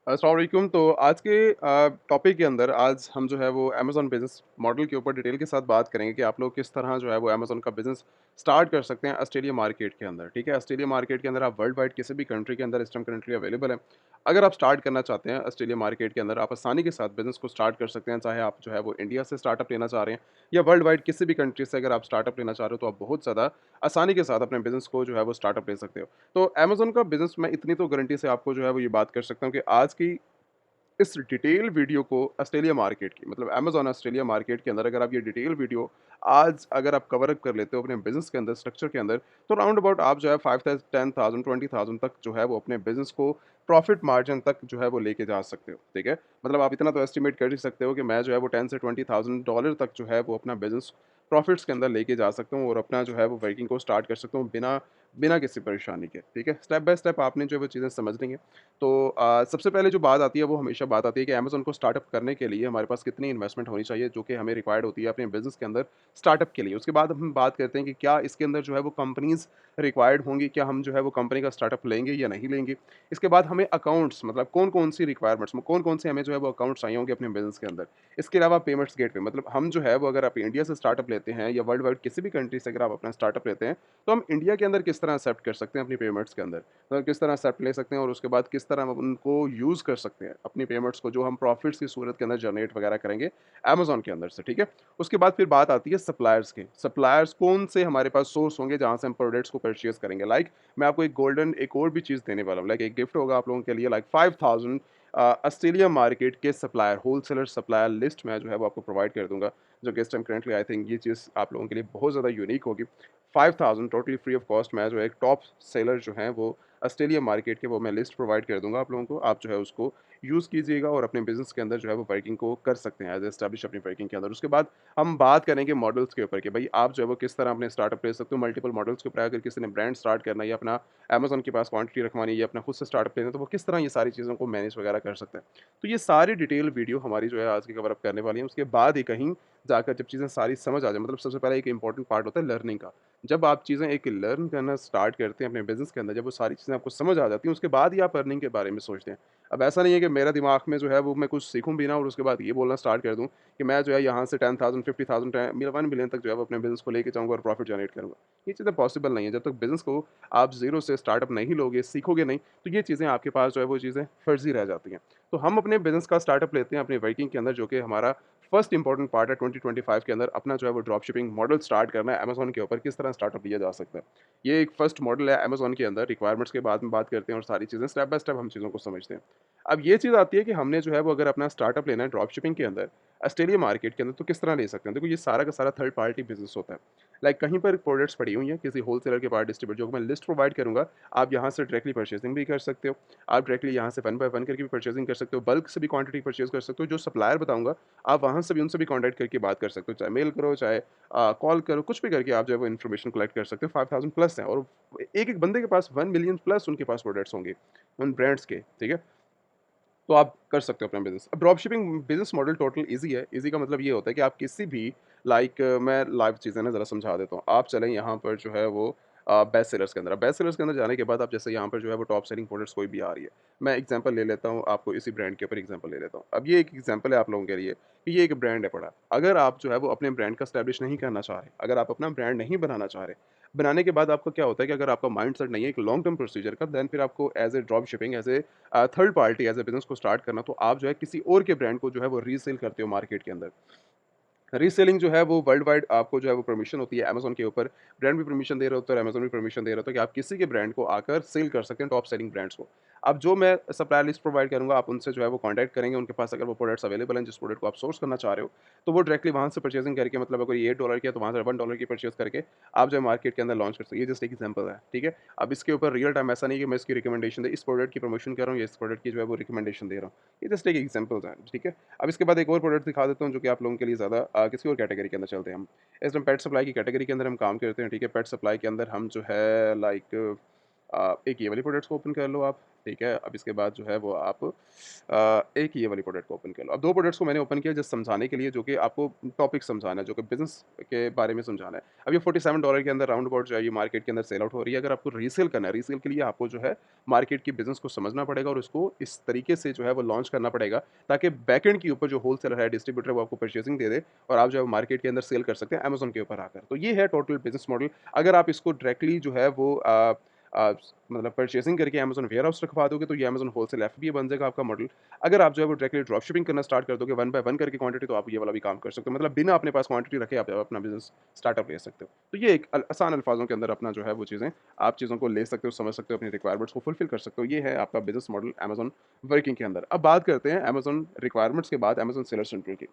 अस्सलाम वालेकुम। तो आज के टॉपिक के अंदर आज हम जो है वो अमेज़न बिज़नेस मॉडल के ऊपर डिटेल के साथ बात करेंगे कि आप लोग किस तरह जो है वो अमेज़न का बिज़नेस स्टार्ट कर सकते हैं ऑस्ट्रेलिया मार्केट के अंदर, ठीक है? ऑस्ट्रेलिया मार्केट के अंदर आप वर्ल्ड वाइड किसी भी कंट्री के अंदर इस टाइम करंटली अवेलेबल है। अगर आप स्टार्ट करना चाहते हैं ऑस्ट्रेलिया मार्केट के अंदर, आप आसानी के साथ बिज़नेस को स्टार्ट कर सकते हैं, चाहे आप जो है वो इंडिया से स्टार्टअप लेना चाह रहे हैं या वर्ल्ड वाइड किसी भी कंट्री से अगर आप स्टार्टअप लेना चाह रहे हो, तो आप बहुत ज़्यादा आसानी के साथ अपने बिज़नेस को जो है वो स्टार्टअप ले सकते हो। तो अमेज़न का बिज़नेस मैं इतनी तो गारंटी से आपको जो है वो ये बात कर सकता हूँ कि आज की इस डिटेल वीडियो को ऑस्ट्रेलिया मार्केट की मतलब अमेज़न ऑस्ट्रेलिया मार्केट के अंदर अगर आप ये डिटेल वीडियो आज अगर आप कवर अप कर लेते हो अपने बिज़नेस के अंदर, स्ट्रक्चर के अंदर, तो राउंड अबाउट आप जो है 5 10,000 20,000 तक जो है वो अपने बिज़नेस को प्रॉफ़िट मार्जिन तक जो है वो लेके जा सकते हो, ठीक है? मतलब आप इतना तो एस्टिमेट कर ही सकते हो कि मैं जो है वो 10 से 20,000 डॉलर तक जो है वो अपना बिज़नेस प्रॉफ़िट्स के अंदर लेके जा सकता हूँ और अपना जो है वो वर्किंग को स्टार्ट कर सकता हूँ बिना बिना किसी परेशानी के, ठीक है? स्टेप बाय स्टेप आपने जो है वो चीज़ें समझनी है। तो सबसे पहले जो बात आती है वो हमेशा बात आती है कि अमेज़न को स्टार्टअप करने के लिए हमारे पास कितनी इन्वेस्टमेंट होनी चाहिए जो कि हमें रिक्वायर्ड होती है अपने बिज़नेस के अंदर स्टार्टअप के लिए। उसके बाद हम बात करते हैं कि क्या इसके अंदर जो है वो कंपनीज़ रिक्वायर्ड होंगी, क्या हम जो है वो कंपनी का स्टार्टअप लेंगे या नहीं लेंगे। इसके बाद हमें अकाउंट्स मतलब कौन-कौन सी रिक्वायरमेंट्स कौन-कौन से हमें जो है वो अकाउंट्स चाहिए होंगे अपने बिज़नेस के अंदर। इसके अलावा पेमेंट्स गेटवे मतलब हम जो है वो अगर आप इंडिया से स्टार्टअप लेते हैं या वर्ल्ड वाइड किसी भी कंट्री से अगर आप अपना स्टार्टअप लेते हैं, तो हम इंडिया के अंदर किस तरह एक्सेप्ट कर सकते हैं अपनी पेमेंट्स के अंदर। किस तरह एक्सेप्ट ले सकते हैं और उसके बाद किस तरह हम उनको यूज़ कर सकते हैं, अपनी पेमेंट्स को जो हम प्रॉफ़िट्स की सूरत के अंदर जनरेट वगैरह करेंगे अमेज़न के अंदर से, ठीक है? उसके बाद फिर बात आती है सप्लायर्स की। सप्लायर्स कौन से हमारे पास सोर्स होंगे जहाँ से हम प्रोडक्ट्स को परचेज़ करेंगे। लाइक मैं आपको एक और भी चीज़ देने वाला हूँ, लाइक एक गिफ्ट होगा आप लोगों के लिए लाइक 5,000 ऑस्ट्रेलिया मार्केट के सप्लायर होलसेलर सप्लायर लिस्ट मैं जो है वो आपको प्रोवाइड कर दूँगा, जो कि इस टाइम करंटली आई थिंक ये चीज़ आप लोगों के लिए बहुत ज़्यादा यूनिक होगी। 5,000 टोटली फ्री ऑफ कॉस्ट मैं जो है एक टॉप सेलर जो हैं वो ऑस्ट्रेलिया मार्केट के वो मैं लिस्ट प्रोवाइड कर दूँगा आप लोगों को। आप जो है उसको यूज़ कीजिएगा और अपने बिज़नेस के अंदर जो है वो वर्किंग को कर सकते हैं एज़ एस्टेब्लिश अपनी वर्किंग के अंदर। उसके बाद हम बात करेंगे मॉडल्स के ऊपर कि भई आप जो है वो किस तरह अपने स्टार्टअप ले सकते हो मल्टीपल मॉडल्स के ऊपर अगर किसी ने ब्रांड स्टार्ट करना है या अपना अमेज़न के पास क्वांटिटी रखवानी है या अपना खुद से स्टार्टअप लेना है, तो वो किस तरह ये सारी चीज़ों को मैनेज वगैरह कर सकते हैं। तो ये सारी डिटेल वीडियो हमारी जो है आज की कवर अप करने वाली है। उसके बाद ही कहीं जाकर जब चीज़ें सारी समझ आ जाए मतलब सबसे पहले एक इम्पोर्टेंट पार्ट होता है लर्निंग का। जब आप चीज़ें एक लर्न करना स्टार्ट करते हैं अपने बिज़नेस के अंदर, जब वो सारी चीज़ें आपको समझ आ जाती हैं, उसके बाद ही आप अर्निंग के बारे में सोचते हैं। अब ऐसा नहीं है कि मेरा दिमाग में जो है वो मैं कुछ सीखूँ भी ना और उसके बाद ये बोलना स्टार्ट कर दूँ कि मैं जो है यहाँ से 10,000 50,000 मेरा 1 मिलियन तक जो है वो अपने बिज़नेस को लेके जाऊँगा और प्रॉफिट जनरेट करूँगा। ये चीज़ें पॉसिबल नहीं है। जब तक बिज़नेस को आप ज़ीरो से स्टार्टअप नहीं लोगे, सीखोगे नहीं, तो ये चीज़ें आपके पास जो है वो चीज़ें फ़र्ज़ी रह जाती हैं। तो हम अपने बिज़नेस का स्टार्टअप लेते हैं अपनी वर्किंग के अंदर जो कि हमारा फर्स्ट इंपॉर्टेंट पार्ट है 2025 के अंदर अपना जो है वो ड्रॉप शिपिंग मॉडल स्टार्ट करना है अमेज़न के ऊपर किस तरह स्टार्टअप लिया जा सकता है। ये एक फर्स्ट मॉडल है अमेज़न के अंदर रिक्वायरमेंट्स के बाद में बात करते हैं और सारी चीज़ें स्टेप बाय स्टेप हम चीज़ों को समझते हैं। अब ये चीज़ आती है कि हमने जो है वो अगर अपना स्टार्टअप लेना है ड्रॉप शिपिंग के अंदर, ऑस्ट्रेलिया मार्केट के अंदर तो किस तरह ले सकते हैं? देखो ये सारा का सारा थर्ड पार्टी बिज़नेस होता है। लाइक कहीं पर प्रोडक्ट्स पड़ी हुई हैं किसी होलसेलर के पास डिस्ट्रीब्यूटर जो मैं लिस्ट प्रोवाइड करूँगा, आप यहाँ से डायरेक्टली परचेज़िंग भी कर सकते हो। आप डायरेक्टली यहाँ से वन बाय वन करके भी परचेज़िंग कर सकते हो, बल्क से भी क्वांटिटी परचेज़ कर सकते हो। जो सप्लायर बताऊँगा, आप वहाँ से भी उनसे भी कॉन्टैक्ट करके बात कर सकते हो। चाहे मेल करो, चाहे कॉल करो, कुछ भी करके आप जो है वो इन्फॉर्मेशन कलेक्ट कर सकते हो। 5,000 प्लस हैं और एक-एक बंदे के पास 1 मिलियन प्लस उनके पास प्रोडक्ट्स होंगे, उन ब्रांड्स के, ठीक है? तो आप कर सकते हो अपना बिज़नेस। अब drop shipping business model total easy है। ईज़ी का मतलब ये होता है कि आप किसी भी लाइक मैं लाइव चीज़ें ना ज़रा समझा देता हूँ। आप चलें यहाँ पर जो है वो बेस्ट सेलर्स के अंदर। अब बेस्ट सेलर्स के अंदर जाने के बाद आप जैसे यहाँ पर जो है वो टॉप सेलिंग प्रोडक्ट्स कोई भी आ रही है। मैं एग्ज़ाम्पल ले लेता हूँ, आपको इसी ब्रांड के ऊपर एग्ज़ाम्पल ले लेता हूँ। अब ये एक एग्ज़ाम्पल है आप लोगों के लिए कि ये एक ब्रांड है बड़ा। अगर आप जो है वो अपने ब्रांड का एस्टेब्लिश नहीं करना चाह रहे, अगर आप अपना ब्रांड नहीं बनाना चाह रहे, बनाने के बाद आपका क्या होता है कि अगर आपका माइंडसेट नहीं है एक लॉन्ग टर्म प्रोसीजर का, देन फिर आपको as a drop shipping third party as a business को स्टार्ट करना, तो आप जो है किसी और के ब्रांड को जो है वो रीसेल करते हो मार्केट के अंदर। रीसेलिंग जो है वो वर्ल्ड वाइड आपको जो है वो परमिशन होती है अमेज़न के ऊपर, ब्रांड भी परमिशन दे रहा होता है और अमेज़न भी परमिशन दे रहा होता है कि आप किसी के ब्रांड को आकर सेल कर सकते हैं टॉप सेलिंग ब्रांड्स को। अब जो मैं सप्लायर लिस्ट प्रोवाइड करूँगा, आप उनसे जो है वो कॉन्टैक्ट करेंगे, उनके पास अगर वो प्रोडक्ट्स अवेलेबल हैं, जिस प्रोडक्ट को आप सोर्स करना चाह रहे हो, तो वो डायरेक्टली वहाँ से परचेज़िंग करके मतलब अगर ये $8 की है, तो वहाँ से $1 की परचेज़ करके आप जो है मार्केट के अंदर लॉन्च कर सकते हैं। ये जस्ट एक एग्ज़ाम्पल है, ठीक है? अब इसके ऊपर रियल टाइम ऐसा नहीं है कि मैं इसकी रिकमेंडेशन इस प्रोडक्ट की प्रमोशन कर रहा हूँ या इस प्रोडक्ट की जो है वो रिकमेंडेशन दे रहा हूँ। ये जस्ट एक एग्ज़ाम्पल्स हैं, ठीक है? अब इसके बाद एक और प्रोडक्ट दिखा देता हूँ जो कि आप लोगों के लिए ज़्यादा किसी और कैटेगरी के अंदर चलते हैं हम। इस टाइम पेट सप्लाई की कैटेगरी के अंदर हम काम करते हैं, ठीक है? पेट सप्लाई के अंदर हम जो है लाइक एक ये वाली प्रोडक्ट्स को ओपन कर लो आप, ठीक है? अब इसके बाद जो है वो आप एक ये वाली प्रोडक्ट को ओपन कर लो। अब 2 प्रोडक्ट्स को मैंने ओपन किया जस्ट समझाने के लिए, जो कि आपको टॉपिक समझाना है, जो कि बिज़नेस के बारे में समझाना है। अब ये $47 के अंदर राउंड अबाउट जो है ये मार्केट के अंदर सेल आउट हो रही है। अगर आपको रीसेल करना है, रीसेल के लिए आपको जो है मार्केट की बिज़नेस को समझना पड़ेगा और उसको इस तरीके से जो है वो लॉन्च करना पड़ेगा, ताकि बैकएंड के ऊपर जो होलसेलर है, डिस्ट्रीब्यूटर है, वो आपको परचेज़िंग दे दे और आप जो है मार्केट के अंदर सेल कर सकते हैं अमेज़न के ऊपर आकर। तो ये है टोटल बिज़नेस मॉडल। अगर आप इसको डायरेक्टली जो है वो मतलब परचेज़िंग करके अमेज़न वेयरहाउस रखवा दोगे, तो ये अमेज़न होलसेल एफबीए बन जाएगा आपका मॉडल। अगर आप जो है वो डायरेक्टली ड्रॉप शिपिंग करना स्टार्ट कर दोगे 1 बाय 1 करके क्वांटिटी, तो आप ये वाला भी काम कर सकते हो। मतलब बिना अपने पास क्वांटिटी रखे आप अपना बिज़नेस स्टार्टअप ले सकते हो। तो ये एक आसान अल्फाज़ों के अंदर अपना जो है वो चीज़ें, आप चीज़ों को ले सकते हो, समझ सकते हो, अपनी रिक्वायरमेंट्स को फुलफ़िल कर सकते हो। ये है आपका बिज़नेस मॉडल अमेज़न वर्किंग के अंदर। अब बात करते हैं अमेज़न रिक्वायरमेंट्स के बाद अमेज़न सेलर सेंट्रल की।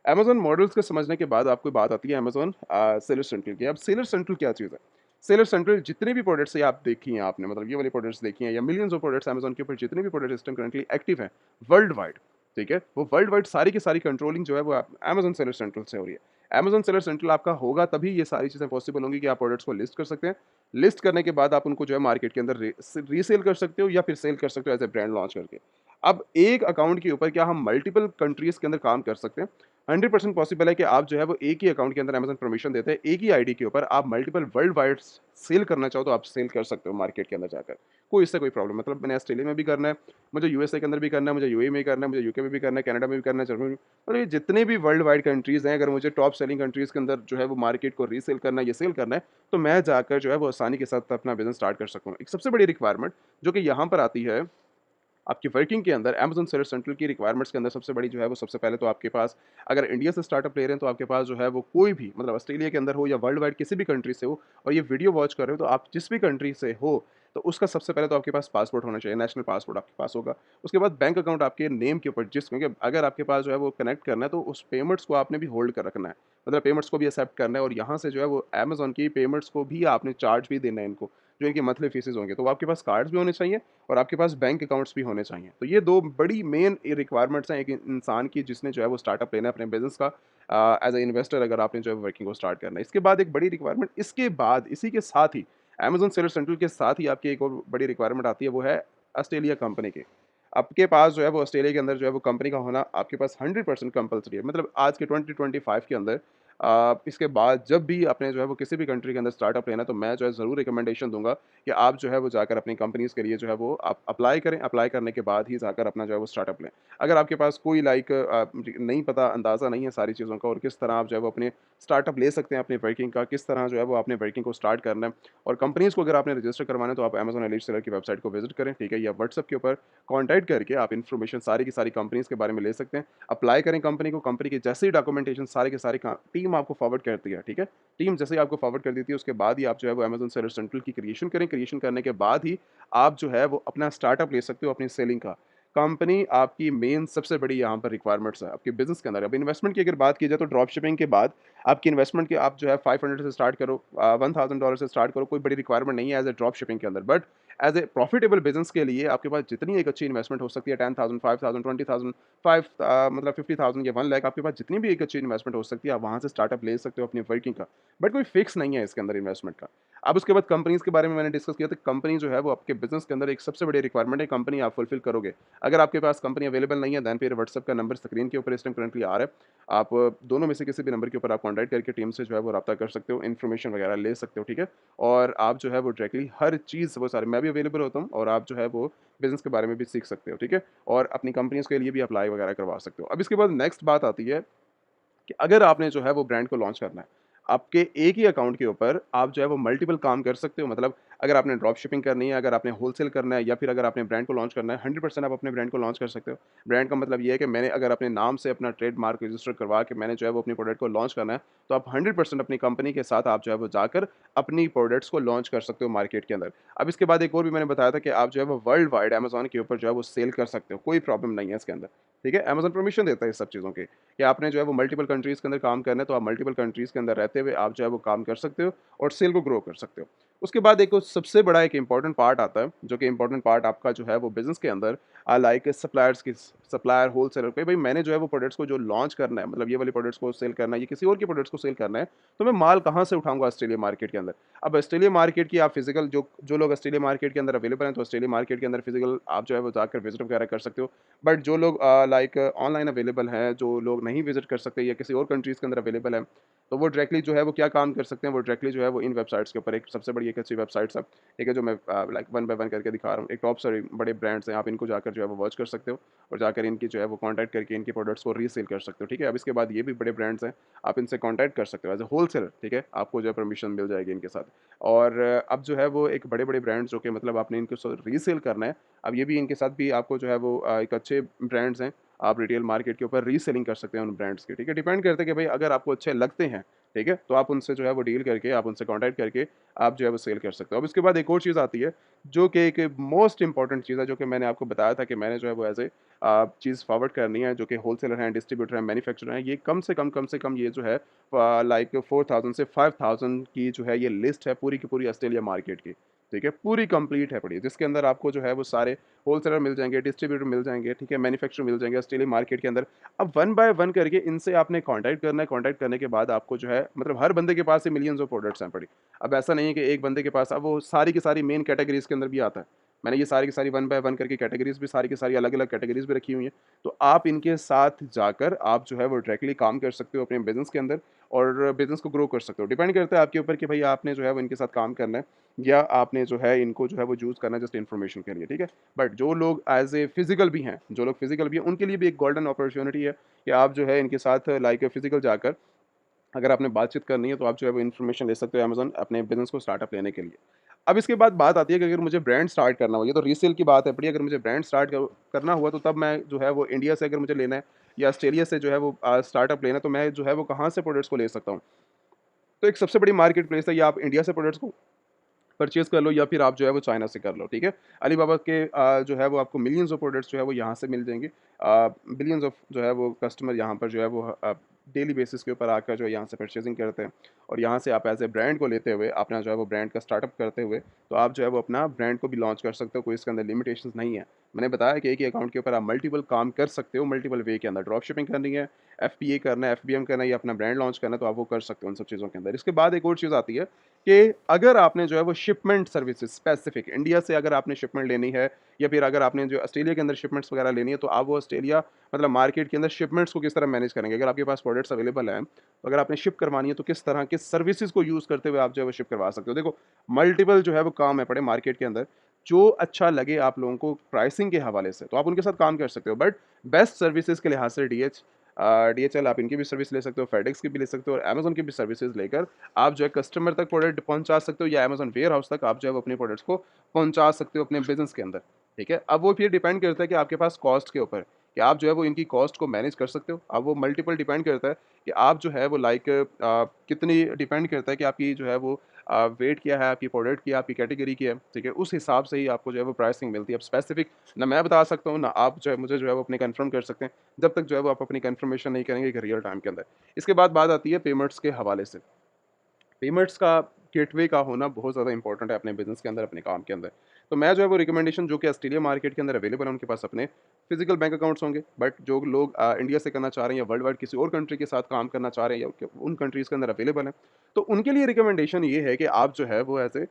अमेज़न मॉडल्स को समझने के बाद आपको बात आती है अमेज़न सेलर सेंट्रल की। अब सेलर सेंट्रल क्या चीज़ है? सेलर सेंट्रल जितने भी प्रोडक्ट्स ये आप देखी हैं आपने, मतलब ये वाली प्रोडक्ट्स देखी हैं या मिलियंस ऑफ प्रोडक्ट्स अमेज़न के ऊपर जितने भी प्रोडक्ट्स इस टाइम करंटली एक्टिव हैं वर्ल्ड वाइड, ठीक है? वो वर्ल्ड वाइड सारी की सारी कंट्रोलिंग जो है वो अमेज़न सेलर सेंट्रल से हो रही है। अमेज़न सेलर सेंट्रल आपका होगा तभी ये सारी चीज़ें पॉसिबल होंगी कि आप प्रोडक्ट्स को लिस्ट कर सकते हैं। लिस्ट करने के बाद आप उनको जो है मार्केट के अंदर रीसेल कर सकते हो या फिर सेल कर सकते हो एज़ अ ब्रांड लॉन्च करके। अब एक अकाउंट के ऊपर क्या हम मल्टीपल कंट्रीज़ के अंदर काम कर सकते हैं? 100% पॉसिबल है कि आप जो है वो एक ही अकाउंट के अंदर अमेज़न परमिशन देते हैं, एक ही आईडी के ऊपर आप मल्टीपल वर्ल्ड वाइड सेल करना चाहो तो आप सेल कर सकते हो मार्केट के अंदर जाकर। कोई इससे कोई प्रॉब्लम, मतलब मैंने ऑस्ट्रेलिया में भी करना है, मुझे यूएसए के अंदर भी करना है, मुझे यूएई में भी करना है, मुझे यूके में भी करना है, कनाडा में भी करना है, जर्मनी में, और ये जितने भी वर्ल्ड वाइड कंट्रीज़ हैं, अगर मुझे टॉप सेलिंग कंट्रीज़ के अंदर जो है वो मार्केट को रीसेल करना है या सेल करना है, तो मैं जाकर जो है वो आसानी के साथ अपना बिज़नेस स्टार्ट कर सकूँ। एक सबसे बड़ी रिक्वायरमेंट जो कि यहाँ पर आती है आपकी वर्किंग के अंदर अमेज़न सेलर सेंट्रल की रिक्वायरमेंट्स के अंदर सबसे बड़ी जो है वो सबसे पहले तो आपके पास, अगर इंडिया से स्टार्टअप ले रहे हैं तो आपके पास जो है वो कोई भी, मतलब ऑस्ट्रेलिया के अंदर हो या वर्ल्ड वाइड किसी भी कंट्री से हो और ये वीडियो वॉच कर रहे हो, तो आप जिस भी कंट्री से हो तो उसका सबसे पहले तो आपके पास पासपोर्ट होना चाहिए, नेशनल पासपोर्ट आपके पास होगा। उसके बाद बैंक अकाउंट आपके नेम के ऊपर, जिस क्योंकि अगर आपके पास जो है वो कनेक्ट करना है तो उस पेमेंट्स को आपने भी होल्ड कर रखना है, मतलब पेमेंट्स को भी एक्सेप्ट करना है और यहाँ से जो है वो अमेज़न की पेमेंट्स को भी आपने चार्ज भी देना है इनको, जो इनकी मंथली फीसेस होंगे। तो आपके पास कार्ड्स भी होने चाहिए और आपके पास बैंक अकाउंट्स भी होने चाहिए। तो ये 2 बड़ी मेन रिक्वायरमेंट्स हैं एक इंसान की जिसने जो है वो स्टार्टअप लेना है अपने बिज़नेस का, एज़ अ इन्वेस्टर अगर आपने जो है वर्किंग को स्टार्ट करना है। इसके बाद एक बड़ी रिक्वायरमेंट, इसके बाद इसी के साथ ही अमेज़न सेलर सेंट्रल के साथ ही आपकी एक और बड़ी रिक्वायरमेंट आती है, वो है ऑस्ट्रेलिया कंपनी की। आपके पास जो है वो ऑस्ट्रेलिया के अंदर जो है वो कंपनी का होना आपके पास 100% कंपल्सरी है। मतलब आज के 2025 के अंदर इसके बाद जब भी आपने जो है वो किसी भी कंट्री के अंदर स्टार्टअप लेना है, तो मैं जो है ज़रूर रिकमेंडेशन दूँगा कि आप जो है वो जाकर अपनी कंपनीज़ के लिए जो है वो आप अप्लाई करें। अप्लाई करने के बाद ही जाकर अपना जो है वो स्टार्टअप लें। अगर आपके पास कोई नहीं पता, अंदाज़ा नहीं है सारी चीज़ों का और किस तरह आप जो है वो अपने स्टार्टअप ले सकते हैं अपनी वर्किंग का, किस तरह जो है वो आपने वर्किंग को स्टार्ट करना है और कंपनीज़ को अगर आपने रजिस्टर करवाना है तो आप अमेज़न एलीट सेलर की वेबसाइट को विज़िट करें, ठीक है? या व्हाट्सएप के ऊपर कॉन्टैक्ट करके आप इन्फॉर्मेशन सारी की सारी कंपनीज़ के बारे में ले सकते हैं। अप्लाई करें कंपनी को, कंपनी की जैसे ही डॉक्यूमेंटेशन सारे के सारे का टीम आपको फॉरवर्ड करती है, ठीक है? टीम जैसे ही आपको फॉरवर्ड कर देती है, उसके बाद ही आप जो है वो अमेज़न सेलर सेंट्रल की क्रिएशन करें। क्रिएशन करने के बाद ही आप जो है वो अपना स्टार्टअप ले सकते हो अपनी सेलिंग का। कंपनी आपकी मेन सबसे बड़ी यहाँ पर रिक्वायरमेंट्स है आपके बिज़नेस के अंदर। अब इन्वेस्टमेंट की अगर बात की जाए तो ड्रॉप शिपिंग के बाद आपकी इन्वेस्टमेंट की आप जो है 500 से स्टार्ट करो, $1000 से स्टार्ट करो, कोई बड़ी रिक्वायरमेंट नहीं है एज़ अ ड्रॉप शिपिंग के अंदर। But as a profitable business के लिए आपके पास जितनी एक अच्छी इन्वेस्टमेंट हो सकती है, 10,000, 5,000, 20,000, मतलब 50,000 या 1 लाख, आपके पास जितनी भी एक अच्छी इन्वेस्टमेंट हो सकती है, आप वहाँ से स्टार्टअप ले सकते हो अपनी वर्किंग का। बट कोई फिक्स नहीं है इसके अंदर इन्वेस्टमेंट का। अब उसके बाद कंपनीज़ के बारे में मैंने डिस्कस किया, तो कंपनी जो है वो आपके बिज़नेस के अंदर एक सबसे बड़ी रिक्वायरमेंट है, कंपनी आप फुलफिल करोगे। अगर आपके पास कंपनी अवेलेबल नहीं है, देन फिर व्हाट्सएप का नंबर स्क्रीन के ऊपर इस टाइम करंटली आ रहा है। आप दोनों में से किसी भी नंबर के ऊपर आप कॉन्टैक्ट करके टीम से जो है वो राब्ता कर सकते हो, इन्फॉर्मेशन वगैरह ले सकते हो, ठीक है? और आप जो है वो डायरेक्टली हर चीज़ वो सारी, मैं भी अवेलेबल होता हूँ और आप जो है वो बिज़नेस के बारे में भी सीख सकते हो, ठीक है? और अपनी कंपनीज़ के लिए भी अप्लाई वगैरह करवा सकते हो। अब इसके बाद नेक्स्ट बात आती है कि अगर आपने जो है वो ब्रांड को लॉन्च करना है, आपके एक ही अकाउंट के ऊपर आप जो है वो मल्टीपल काम कर सकते हो। मतलब अगर आपने ड्रॉप शिपिंग करनी है, अगर आपने होलसेल करना है या फिर अगर आपने ब्रांड को लॉन्च करना है, 100% आप अपने ब्रांड को लॉन्च कर सकते हो। ब्रांड का मतलब ये है कि मैंने अगर अपने नाम से अपना ट्रेडमार्क रजिस्टर करवा के मैंने जो है वो अपनी प्रोडक्ट को लॉन्च करना है, तो आप 100% अपनी कंपनी के साथ आप जो है वो जाकर अपनी प्रोडक्ट्स को लॉन्च कर सकते हो मार्केट के अंदर। अब इसके बाद एक और भी मैंने बताया था कि आप जो है वो वर्ल्ड वाइड अमेज़न के ऊपर जो है वो सेल कर सकते हो, कोई प्रॉब्लम नहीं है इसके अंदर, ठीक है? अमेज़न परमिशन देता है इस सब चीज़ों की। कि आपने जो है वो मल्टीपल कंट्रीज़ के अंदर काम करना है, तो आप मल्टीपल कंट्रीज़ के अंदर रहते हुए आप जो है वो काम कर सकते हो और सेल को ग्रो कर सकते हो। उसके बाद एक सबसे बड़ा एक इम्पोर्टेंट पार्ट आता है, जो कि इम्पोर्टेंट पार्ट आपका जो है वो बिज़नेस के अंदर लाइक सप्लायर, होलसेलर पे, भाई मैंने जो है वो प्रोडक्ट्स को जो लॉन्च करना है, मतलब ये वाले प्रोडक्ट्स को सेल करना है, ये किसी और के प्रोडक्ट्स को सेल करना है, तो मैं माल कहाँ से उठाऊँगा ऑस्ट्रेलिया मार्केट के अंदर? अब ऑस्ट्रेलिया मार्केट की आप फिज़िकल जो जो लोग ऑस्ट्रेलिया मार्केट के अंदर अवेलेबल हैं, तो ऑस्ट्रेलिया मार्केट के अंदर फिज़िकल आप जो है वो जाकर विज़िट वगैरह कर सकते हो। बट जो लोग लाइक ऑनलाइन अवेलेबल हैं, जो लोग नहीं विज़िट कर सकते या किसी और कंट्रीज़ के अंदर अवेलेबल हैं, तो वो डायरेक्टली जो है वो क्या काम कर सकते हैं, वो डायरेक्टली जो है वो इन वेबसाइट्स के ऊपर, एक सबसे बड़ी एक अच्छी वेबसाइट्स है, ठीक है, जो मैं लाइक वन बाय वन करके दिखा रहा हूँ। एक टॉप सारे बड़े ब्रांड्स हैं, आप इनको जाकर जो है वो वॉच कर सकते हो और जाकर इनकी जो है वो कॉन्टैक्ट करके इनके प्रोडक्ट्स को रीसेल कर सकते हो, ठीक है। अब इसके बाद ये भी बड़े ब्रांड्स हैं, आप इनसे कॉन्टैक्ट कर सकते हो एज़ अ होलसेलर, ठीक है, आपको जो है परमिशन मिल जाएगी इनके साथ। और अब जो है वो एक बड़े-बड़े ब्रांड्स जो कि मतलब आपने इनको रीसेल करना है, अब ये भी इनके साथ भी आपको जो है वो एक अच्छे ब्रांड्स हैं, आप रिटेल मार्केट के ऊपर रीसेलिंग कर सकते हैं उन ब्रांड्स की, ठीक है। डिपेंड करता है कि भाई अगर आपको अच्छे लगते हैं, ठीक है, तो आप उनसे जो है वो डील करके, आप उनसे कॉन्टैक्ट करके आप जो है वो सेल कर सकते हो। अब इसके बाद एक और चीज़ आती है, जो कि एक मोस्ट इम्पोर्टेंट चीज़ है, जो कि मैंने आपको बताया था कि मैंने जो है वो एज़ ए चीज़ फॉरवर्ड करनी है, जो कि होलसेलर हैं, डिस्ट्रीब्यूटर हैं, मैन्युफैक्चरर हैं, ये कम से कम ये जो है लाइक 4000 से 5000 की जो है ये लिस्ट है पूरी की पूरी ऑस्ट्रेलिया मार्केट की, ठीक है? पूरी कंप्लीट है पड़ी, जिसके अंदर आपको जो है वो सारे होलसेलर मिल जाएँगे, डिस्ट्रीब्यूटर मिल जाएँगे, ठीक है? मैन्युफैक्चरर मिल जाएँगे ऑस्ट्रेलिया मार्केट के अंदर। अब वन बाय वन करके इनसे आपने कॉन्टैक्ट करना है, कॉन्टैक्ट करने के बाद आपको जो है मतलब हर बंदे के पास ही मिलियंस ऑफ प्रोडक्ट्स हैं पड़ी। अब ऐसा नहीं है कि एक बंदे के पास, अब वो सारी की सारी मेन कैटेगरीज़ के अंदर भी आता है। मैंने ये सारी की सारी वन बाय वन करके कैटेगरीज़ भी सारी की सारी अलग-अलग कैटेगरीज़ भी रखी हुई हैं। तो आप इनके साथ जाकर आप जो है वो डायरेक्टली काम कर सकते हो अपने बिज़नेस के अंदर और बिज़नेस को ग्रो कर सकते हो। डिपेंड करता है आपके ऊपर कि भई आपने जो है वो इनके साथ काम करना है या आपने जो है इनको जो है वो यूज़ करना है जस्ट इन्फॉर्मेशन के लिए, ठीक है? बट जो लोग एज़ ए फिज़िकल भी हैं, जो लोग फिज़िकल भी हैं, उनके लिए भी एक गोल्डन अपॉर्च्युनिटी है कि आप जो है इनके साथ लाइक फिज़िकल जाकर अगर आपने बातचीत करनी है तो आप जो है वो इन्फॉर्मेशन ले सकते हो अमेज़न अपने बिज़नेस को स्टार्टअप लेने के लिए। अब इसके बाद बात आती है कि अगर मुझे ब्रांड स्टार्ट करना हो, ये तो रीसेल की बात है पड़ी, अगर मुझे ब्रांड स्टार्ट करना हुआ तो तब मैं जो है वो इंडिया से अगर मुझे लेना है या ऑस्ट्रेलिया से जो है वो स्टार्टअप लेना है, तो मैं जो है वो कहाँ से प्रोडक्ट्स को ले सकता हूँ? तो एक सबसे बड़ी मार्केट प्लेस है, या आप इंडिया से प्रोडक्ट्स को परचेज़ कर लो या फिर आप जो है वो चाइना से कर लो, ठीक है? अलीबाबा के जो है वो आपको मिलियंस ऑफ प्रोडक्ट्स जो है वो यहाँ से मिल जाएँगे। बिलियंस ऑफ जो है वो कस्टमर यहाँ पर जो है वो डेली बेसिस के ऊपर आकर जो है यहाँ से परचेज़िंग करते हैं और यहाँ से आप एज़ ए ब्रांड को लेते हुए अपना जो है वो ब्रांड का स्टार्टअप करते हुए, तो आप जो है वो अपना ब्रांड को भी लॉन्च कर सकते हो, कोई इसके अंदर लिमिटेशंस नहीं है। मैंने बताया कि एक ही अकाउंट के ऊपर आप मल्टीपल काम कर सकते हो, मल्टीपल वे के अंदर ड्रॉप शिपिंग करनी है, एफबीए करना है, एफबीएम करना है या अपना ब्रांड लॉन्च करना है, तो आप वो कर सकते हो उन सब चीज़ों के अंदर। इसके बाद एक और चीज़ आती है कि अगर आपने जो है वो शिपमेंट सर्विसेज़ स्पेसिफ़िक इंडिया से अगर आपने शिपमेंट लेनी है या फिर अगर आपने जो ऑस्ट्रेलिया के अंदर शिपमेंट्स वगैरह लेनी है, तो आप वो ऑस्ट्रेलिया मतलब मार्केट के अंदर शिपमेंट्स को किस तरह मैनेज करेंगे? अगर आपके पास प्रोडक्ट्स अवेलेबल हैं, तो अगर आपने शिप करवानी है, तो किस तरह के सर्विसेज़ को यूज़ करते हुए आप जो है वो शिप करवा सकते हो? देखो, मल्टीपल जो है वो काम है पड़े मार्केट के अंदर, जो अच्छा लगे आप लोगों को प्राइसिंग के हवाले से, तो आप उनके साथ काम कर सकते हो। बट बेस्ट सर्विसेज़ के लिहाज से डीएचएल आप इनकी भी सर्विस ले सकते हो, फेडेक्स की भी ले सकते हो और अमेज़न की भी सर्विसेज़ लेकर आप जो है कस्टमर तक प्रोडक्ट पहुँचा सकते हो या अमेज़न वेयरहाउस तक आप जो है वो अपने प्रोडक्ट्स को पहुँचा सकते हो अपने बिज़नेस के अंदर, ठीक है? अब वो फिर डिपेंड करता है कि आपके पास कॉस्ट के ऊपर, कि आप जो है वो इनकी कॉस्ट को मैनेज कर सकते हो। अब वो मल्टीपल डिपेंड करता है कि आप जो है वो लाइक कितनी डिपेंड करता है कि आपकी जो है वो वेट क्या है, आपकी प्रोडक्ट की, आपकी कैटेगरी की है, ठीक है? उस हिसाब से ही आपको जो है वो प्राइसिंग मिलती है। अब स्पेसिफिक ना मैं बता सकता हूँ, ना आप जो है मुझे जो है वो अपनी कन्फर्म कर सकते हैं, जब तक जो है वो आप अपनी कन्फर्मेशन नहीं करेंगे एक रियल टाइम के अंदर। इसके बाद बात आती है पेमेंट्स के हवाले से। पेमेंट्स का गेटवे का होना बहुत ज़्यादा इंपॉर्टेंट है अपने बिज़नेस के अंदर, अपने काम के अंदर। तो मैं जो है वो रिकमेंडेशन जो कि ऑस्ट्रेलिया मार्केट के अंदर अवेलेबल है, उनके पास अपने फिज़िकल बैंक अकाउंट्स होंगे। बट जो लोग इंडिया से करना चाह रहे हैं या वर्ल्ड वाइड किसी और कंट्री के साथ काम करना चाह रहे हैं या उन कंट्रीज़ के अंदर अवेलेबल हैं, तो उनके लिए रिकमेंडेशन ये है कि आप जो है वो ऐसे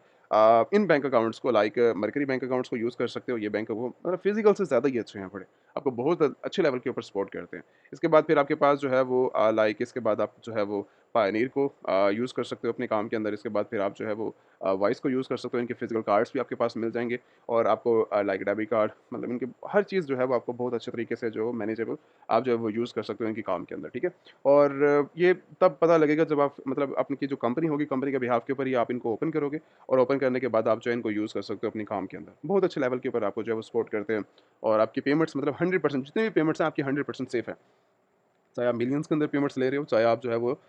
इन बैंक अकाउंट्स को लाइक मर्करी बैंक अकाउंट्स को यूज़ कर सकते हो। ये बैंक वो मतलब फिज़िकल से ज़्यादा ही अच्छे हैं बड़े। आपको बहुत अच्छे लेवल के ऊपर सपोर्ट करते हैं। इसके बाद फिर आपके पास जो है वो लाइक इसके बाद आप जो है वो पायनीर को यूज़ कर सकते हो अपने काम के अंदर। इसके बाद फिर आप जो है वो वाइस को यूज़ कर सकते हो। इनके फिज़िकल कार्ड्स भी आपके पास मिल जाएँगे और आपको लाइक डेबिट कार्ड मतलब इनके हर चीज़ जो है वो आपको बहुत अच्छे तरीके से जो मैनेजेबल आप जो है वो यूज़ कर सकते हो इनके काम के अंदर, ठीक है? और ये तब पता लगेगा जब आप मतलब आपकी जो कंपनी होगी, कंपनी के बिहाफ़ के ऊपर ही आप इनको ओपन करोगे और ओपन करने के बाद आप जो है इनको यूज़ कर सकते हो अपने काम के अंदर। बहुत अच्छे लेवल के ऊपर आपको जो है वो सपोर्ट करते हैं और आपकी पेमेंट्स मतलब 100% जितनी भी पेमेंट्स हैं आपकी 100% सेफ़ है। चाहे आप मिलियंस के अंदर पेमेंट्स ले रहे हो, चाहे आप जो है वो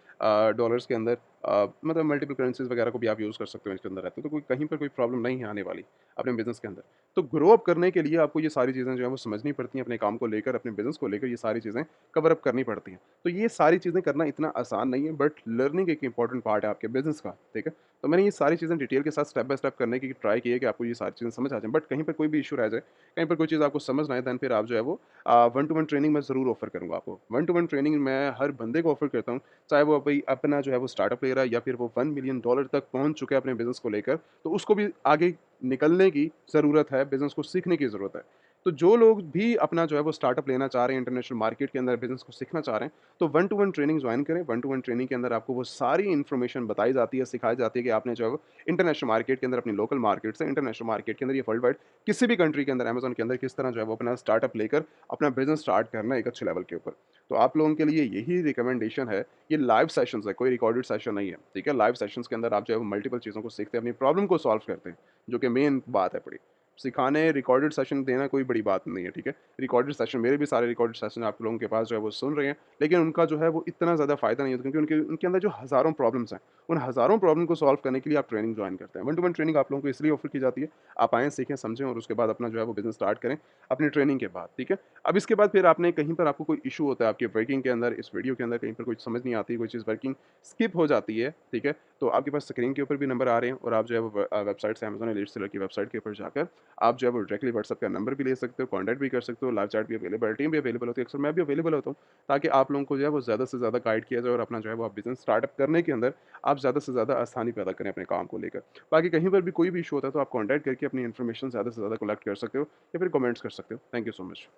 डॉलर्स के अंदर मतलब मल्टीपल करेंसीज़ वगैरह को भी आप यूज़ कर सकते हो इसके अंदर रहते हो, तो कोई कहीं पर कोई प्रॉब्लम नहीं है आने वाली अपने बिज़नेस के अंदर। तो ग्रो अप करने के लिए आपको ये सारी चीज़ें जो है वो समझनी पड़ती हैं, अपने काम को लेकर, अपने बिज़नेस को लेकर ये सारी चीज़ें कवर अप करनी पड़ती हैं। तो ये सारी चीज़ें करना इतना आसान नहीं है, बट लर्निंग एक इम्पॉर्टेंट पार्ट है आपके बिज़नेस का, ठीक है? तो मैंने ये सारी चीज़ें डिटेल के साथ स्टेप बाय स्टेप करने की ट्राई की है कि आपको ये सारी चीज़ें समझ आ जाएँ। बट कहीं पे कोई भी इश्यू रह जाए, कहीं पर कोई चीज़ आपको समझ ना आए, देन फिर आप जो है वो वन टू वन ट्रेनिंग मैं ज़रूर ऑफ़र करूँगा आपको। वन टू वन ट्रेनिंग मैं हर बंदे को ऑफ़र करता हूँ, चाहे वो अभी अपना जो है वो स्टार्टअप ले रहा है या फिर वो $1 मिलियन तक पहुँच चुका है अपने बिज़नेस को लेकर, तो उसको भी आगे निकलने की ज़रूरत है, बिज़नेस को सीखने की ज़रूरत है। तो जो लोग भी अपना जो है वो स्टार्टअप लेना चाह रहे हैं, इंटरनेशनल मार्केट के अंदर बिज़नेस को सीखना चाह रहे हैं, तो one two one training join करें। वन टू वन ट्रेनिंग के अंदर आपको वो सारी इन्फॉर्मेशन बताई जाती है, सिखाई जाती है कि आपने जो है वो इंटरनेशनल मार्केट के अंदर, अपनी लोकल मार्केट से इंटरनेशनल मार्केट के अंदर या वर्ल्ड वाइड किसी भी कंट्री के अंदर अमेज़न के अंदर किस तरह जो है वो अपना स्टार्टअप लेकर अपना बिज़नेस स्टार्ट करना है एक अच्छे लेवल के ऊपर। तो आप लोगों के लिए यही रिकमेंडेशन है, ये लाइव सेशंस है, कोई रिकॉर्डेड सेशन नहीं है, ठीक है? लाइव सेशंस के अंदर आप जो है वो मल्टीपल चीज़ों को सीखते हैं, अपनी प्रॉब्लम को सॉल्व करते हैं, जो कि मेन बात है बड़ी। सिखाने रिकॉर्डेड सेशन देना कोई बड़ी बात नहीं है, ठीक है? रिकॉर्डेड सेशन मेरे भी सारे रिकॉर्डेड सेशन आप लोगों के पास जो है वो सुन रहे हैं, लेकिन उनका जो है वो इतना ज़्यादा फ़ायदा नहीं होता क्योंकि उनके उनके अंदर जो हज़ारों प्रॉब्लम्स हैं, उन हज़ारों प्रॉब्लम को सॉल्व करने के लिए आप ट्रेनिंग जॉइन करते हैं। वन टू वन ट्रेनिंग आप लोगों को इसलिए ऑफ़र की जाती है, आप आएँ, सीखें, समझें और उसके बाद अपना जो है वो बिज़नेस स्टार्ट करें, अपनी ट्रेनिंग के बाद, ठीक है? अब इसके बाद फिर आपने कहीं पर आपको कोई इश्यू होता है आपकी वर्किंग के अंदर, इस वीडियो के अंदर कहीं पर कुछ समझ नहीं आती, कोई चीज़ वर्किंग स्किप हो जाती है, ठीक है? तो आपके पास स्क्रीन के ऊपर भी नंबर आ रहे हैं और आप जो है वो वेबसाइट से अमेज़न एलीट सेलर की वेबसाइट के ऊपर जाकर आप जो है वो डायरेक्टली व्हाट्सएप का नंबर भी ले सकते हो, कॉन्टैक्ट भी कर सकते हो, लाइव चैट भी अवेलेबल है, टीम भी अवेलेबल होती है, अक्सर मैं भी अवेलेबल होता हूँ, ताकि आप लोगों को जो है वो ज़्यादा से ज़्यादा गाइड किया जाए और अपना जो है वो आप बिज़नेस स्टार्टअप करने के अंदर आप ज़्यादा से ज़्यादा आसानी पैदा करें अपने काम को लेकर। बाकी कहीं पर भी कोई भी इश्यू होता है तो आप कॉन्टैक्ट करके अपनी इन्फॉर्मेशन ज़्यादा से ज़्यादा कलेक्ट कर सकते हो या फिर कमेंट्स कर सकते हो। Thank you so much.